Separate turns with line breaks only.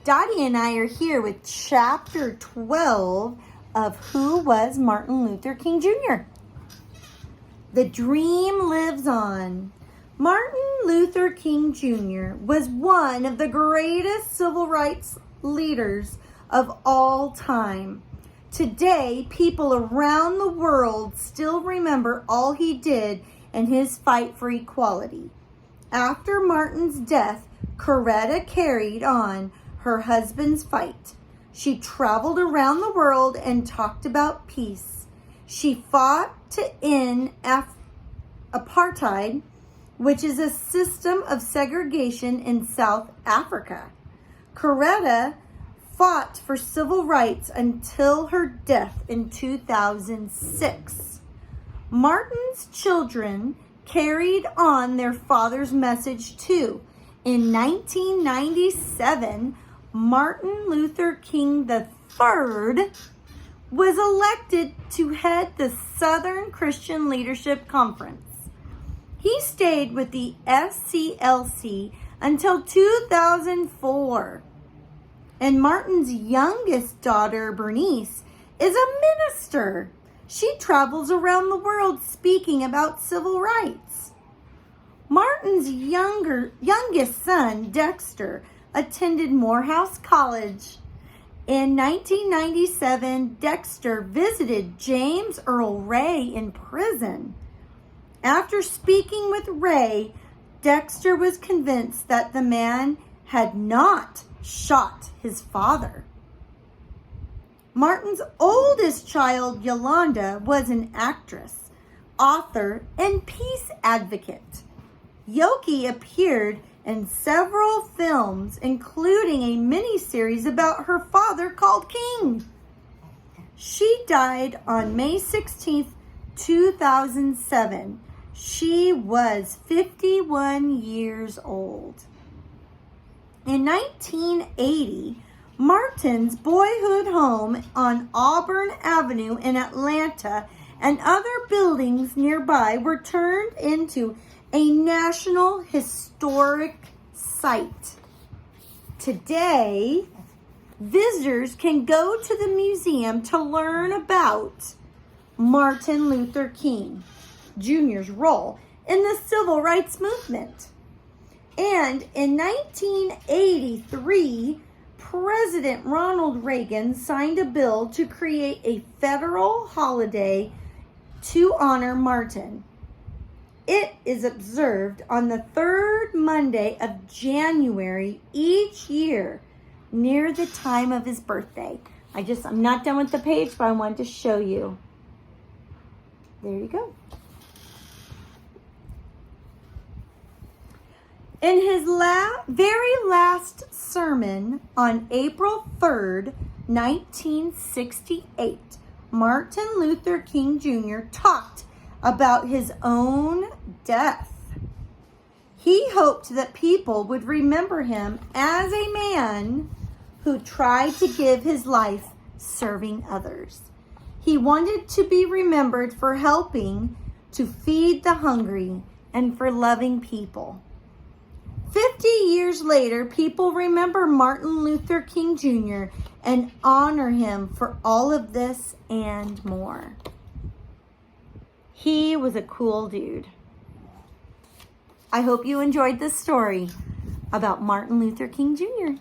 Dottie and I are here with chapter 12 of Who Was Martin Luther King Jr.? The dream lives on. Martin Luther King Jr. was one of the greatest civil rights leaders of all time. Today, people around the world still remember all he did and his fight for equality. After Martin's death, Coretta carried on her husband's fight. She traveled around the world and talked about peace. She fought to end apartheid, which is a system of segregation in South Africa. Coretta fought for civil rights until her death in 2006. Martin's children carried on their father's message too. In 1997, Martin Luther King III was elected to head the Southern Christian Leadership Conference. He stayed with the SCLC until 2004. And Martin's youngest daughter, Bernice, is a minister. She travels around the world speaking about civil rights. Martin's youngest son, Dexter, attended Morehouse College. In 1997, Dexter visited James Earl Ray in prison. After speaking with Ray, Dexter was convinced that the man had not shot his father. Martin's oldest child, Yolanda, was an actress, author, and peace advocate. Yoki appeared in several films, including a miniseries about her father called King. She died on May 16th, 2007. She was 51 years old. In 1980, Martin's boyhood home on Auburn Avenue in Atlanta and other buildings nearby were turned into a National Historic Site. Today, visitors can go to the museum to learn about Martin Luther King Jr.'s role in the civil rights movement. And in 1983, President Ronald Reagan signed a bill to create a federal holiday to honor Martin. It is observed on the third Monday of January each year near the time of his birthday. I'm not done with the page, but I wanted to show you. There you go. In his very last sermon on April 3rd, 1968, Martin Luther King Jr. talked about his own death. He hoped that people would remember him as a man who tried to give his life serving others. He wanted to be remembered for helping to feed the hungry and for loving people. 50 years later, people remember Martin Luther King Jr. and honor him for all of this and more. He was a cool dude. I hope you enjoyed this story about Martin Luther King Jr.